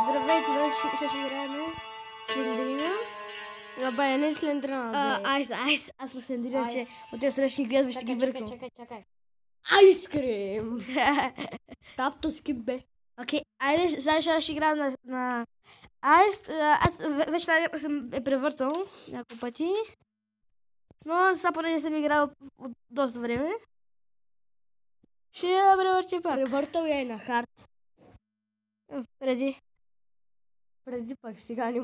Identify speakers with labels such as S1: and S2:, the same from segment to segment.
S1: Здравейте, ще играем Слендрина. Абе, не Слендрина,
S2: Аз съм Слендрина, че от тези срещни гледам ще ги бъркам.
S1: Чакай. Айскрим!
S2: Тапто скип бе.
S1: Окей, айде, сега ще играем на Айс. Аз вече съм превъртал няколко пъти. Но сега поне не съм играл от доста време. Ще я превъртя пак.
S2: Превъртал я и на хард.
S1: Преди
S2: пък, сега не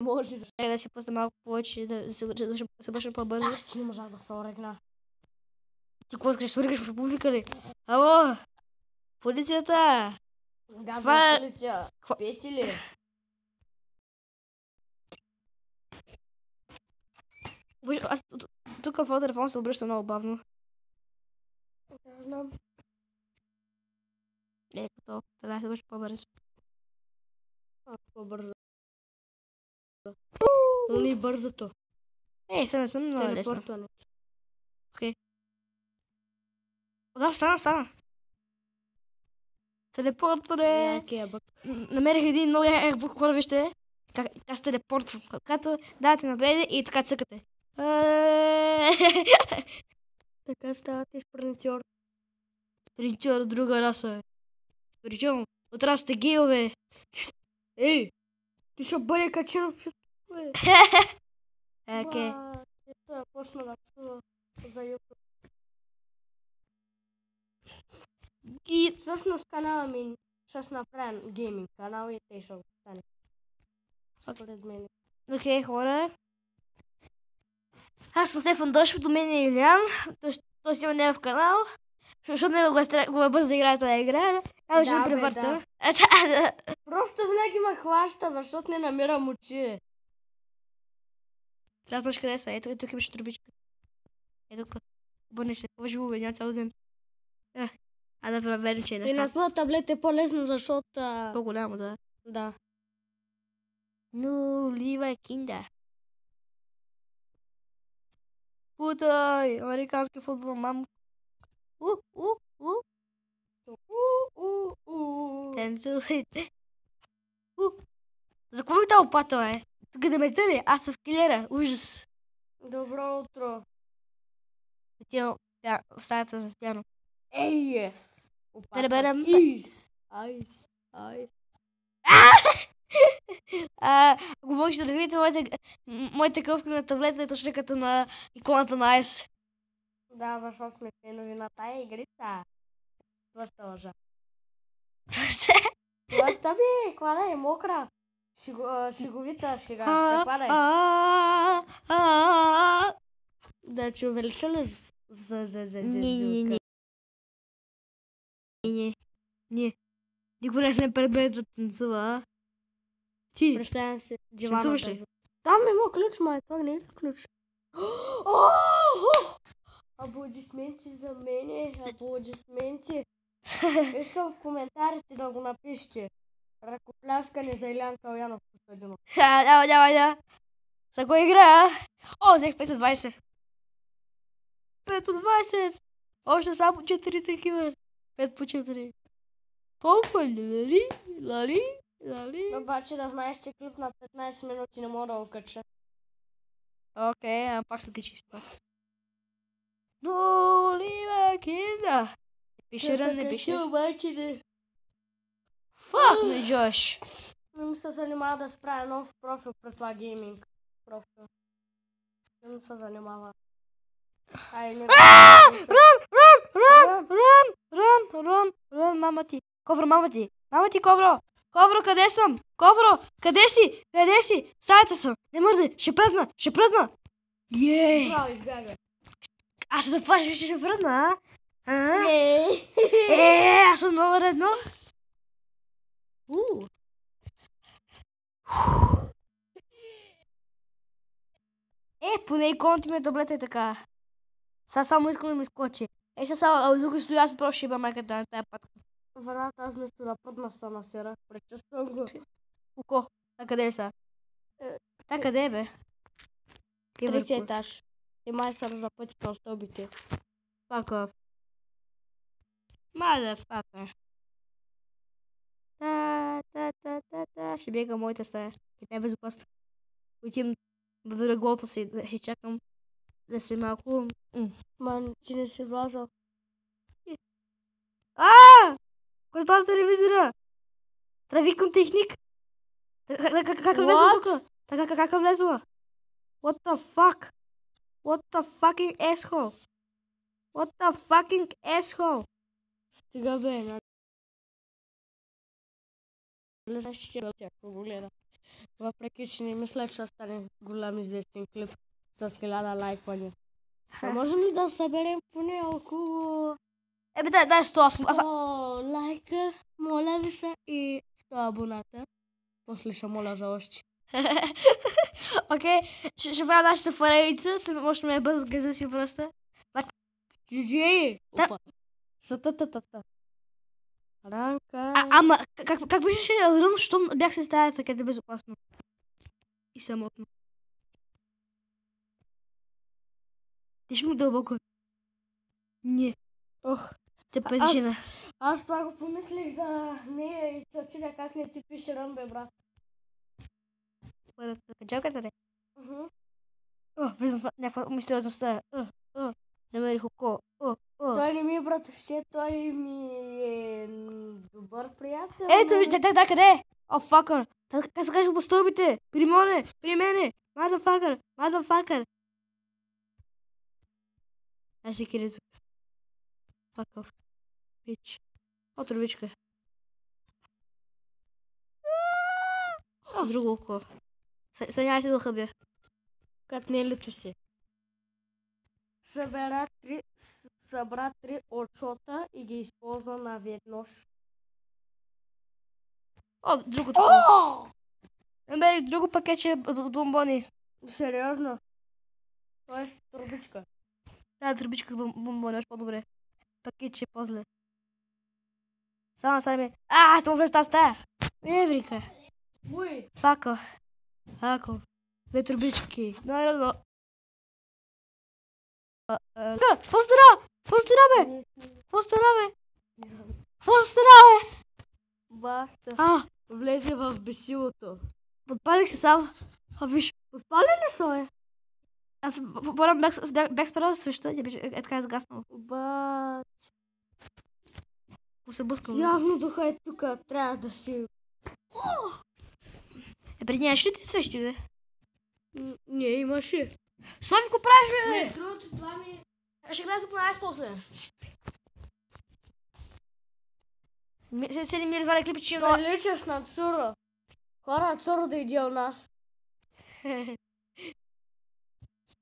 S2: може
S1: да се пусна малко повече, да се бършам по-бързо.
S2: Аз че не можах да се орегна.
S1: Ти какво искаш, свъргаш в република ли? Ало! Полицията!
S2: Газва полиция. Спете ли?
S1: Аз тук в този телефон се обръща много бавно.
S2: Не знам.
S1: Като трябва да се обръща по-бързо.
S2: По-бързо. Но не бързото.
S1: Сега не съм много лесно.
S2: Телепортването.
S1: Окей. Да, стана. Телепортване! Намерих един много як бук, хора, вижте. Как се телепортвам. Когато давате напред и така цъкате.
S2: Така ставате спринтьор.
S1: Спринтьор, друга раса. Причем от расата гейове.
S2: Ей! Ти ще бъде качен в
S1: Окей.
S2: Ето почна да псува за YouTube.
S1: И
S2: всъщност канала ми ще се направим гейминг канал и те ще го стане. Според мен.
S1: Окей, хора. Аз съм Стефан Дошев, до мен е Илян. Той си има някакъв канал. Защото не го бързо да играе тази игра. Аз ще превъртам.
S2: Просто винаги ме хваща, защото не намирам очи.
S1: Трябва да къде са. Ето тук имаше трубичка. Ето тук. Обърни се. Какво живо бе, няма цял ден. Да проверим, че е
S2: и на това таблет е по-лесно, защото...
S1: По-голямо, да.
S2: Да.
S1: Ну, лива кинда. Путай! Американски футбол, мам. Танцувайте. За кого ми дал опата, бе? Тук да ме тъли, аз съм в килера. Ужас.
S2: Добро утро.
S1: Отивам в стаята за спяно.
S2: Yes!
S1: Да не берем.
S2: Айс.
S1: Ако можете да видите моите къвки на таблета, е точно като на иконата на Айс.
S2: Да, защото сме фенови на тая игрица. Просто лъжа. Просто би, квада е мокра. Шеговита шега. Каква да е? Да, че увелича ли за звука?
S1: Не. Никога не пребе да танцува. Ти.
S2: Представям се.
S1: Танцуваш ли?
S2: Там има ключ, май. Това не е ключ. Аплодисменти за мене. Аплодисменти. Искам в коментарите да го напишете. Ръкопляскане за Илян Калянов Костадинов.
S1: Давай. За кой игра? Взех 5 от 20. 5 от 20. Още само 4 такива. 5 по 4. Толкова ли? Лали?
S2: Обаче да знаеш, че клип на 15 минути не мога да го кача.
S1: Окей, пак се качи пак. Но, лива кинда. Не пише.
S2: Обаче не.
S1: Фак, не Джош.
S2: Не ми се занимава да справя нов профил пред това гейминг. Профил. Не ми се занимава.
S1: Рун, мама ти. Мама ти, Ковро. Ковро, къде съм? Ковро, къде си? Стаята съм. Не мърдай, ще пръдна. Ей!
S2: Браво, избягай.
S1: Аз се заплашвам, че ще пръдна,
S2: Не.
S1: Аз съм много редно. Поне иконата ми е таблета е така. Сега само искам да ми скочи. Сега докато стоя, аз просто ще има майката на тая патка.
S2: Врата, аз вместо да пътна се насера. Пречувствам го.
S1: Око, къде е сега? Къде е, бе?
S2: Трети етаж. И май са запъти на стълбите.
S1: Fuck off. Motherfucker. ще бега в моята стая. И тя е безопасна. Отивам до леглото си, да ще чакам да се малко...
S2: Ман, ти не си влязал.
S1: Кой става с телевизора? Трябва викам техник. Как е влезла тук? Как е влезла? What the fuck? What the fucking asshole? What the fucking asshole?
S2: Стига бе, на... Ще ако го гледа. Въпреки, че не мисля, че стане голям известен клип с 1000 лайквания. Можем ли да съберем поне около...
S1: Дай 100.
S2: 100 лайка, моля ви се, и 100 абоната. После ще моля за още.
S1: Окей, ще правя нашата поредица, може да ме бъдат газа си просто.
S2: Джиджи! Опа! Са-та-та-та-та. Ранка...
S1: Ама, как беше рано, щом бях се стаята, къде е безопасно? И самотно. Диш му дълбоко. Не.
S2: Ох,
S1: те пазина.
S2: Аз това го помислих за нея и се чудя как не си пише Ръмбе, брат.
S1: Каджалката ли? Влизам в някаква мистериозна стая. Намерих око.
S2: Той не ми е братовче, той ми е добър приятел.
S1: Ето, да, къде е? О, факър. Как се каже по стълбите? При мене. Motherfucker. Аз ще кири тук. Fuck off. Bitch. О, турбичка. Друго око. Съняй се го хъбя.
S2: Катнелито си. Събра 3 очота и ги използва наведнъж.
S1: О, друго такова. Намерих друго пакетче от бомбони.
S2: Сериозно? Това е турбичка.
S1: Да, турбичка бомбони, още по-добре. Пакетче по-зле. Само сайме. Аз съм влез тази стая. Еврика.
S2: Уй.
S1: Фако. Две турбички. Но. По-стара, бе!
S2: Бахта. Влезе в бесилото.
S1: Подпалих се сам. Виж.
S2: Подпали ли са, е?
S1: Аз бях спрял свеща и е така изгаснало.
S2: Бат.
S1: Се блъскам.
S2: Явно духа е тук. Трябва да си...
S1: Преди нямаш ли 3 свещи, бе?
S2: Не, имаше.
S1: Софи, го правиш, бе?
S2: Не, другото това ми...
S1: Ще гледам тук на айс после. Седи ми разваля клипи, че има...
S2: Приличаш на Цуро. Хора, Цуро да иде у нас.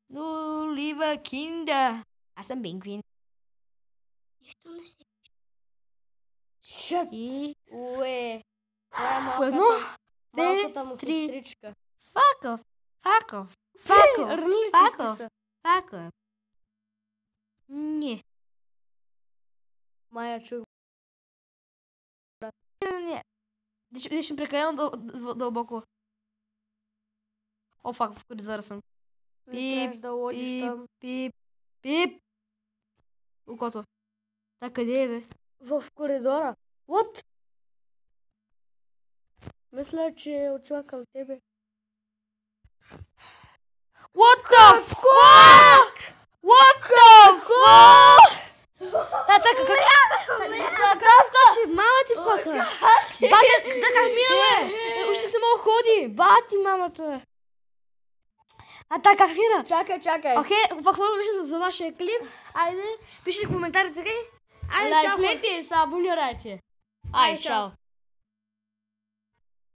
S1: Ну, лива кинда. Аз съм пингвин.
S2: Нищо не се... Шът! Уе!
S1: Едно,
S2: малката му
S1: 3.
S2: сестричка.
S1: Fuck off.
S2: Рълици
S1: са. Не.
S2: Майя чух.
S1: Не. Дишам прекалено дълбоко. О, фак, в коридора съм.
S2: Не трябваш да лодиш там.
S1: Пип. Окото. Так, къде е, бе?
S2: В коридора. What? Мисля, че отива към тебе.
S1: What the fuck? Как скочи? Мама ти пъка. Да, как мина, бе? Още не мога ходи. Бати мамата. Как мина?
S2: Чакай.
S1: Окей, какво беше за нашия клип? Айде, пишете в коментарите. Айде, чао.
S2: Лайкнете и се абонирайте. Ай, чао.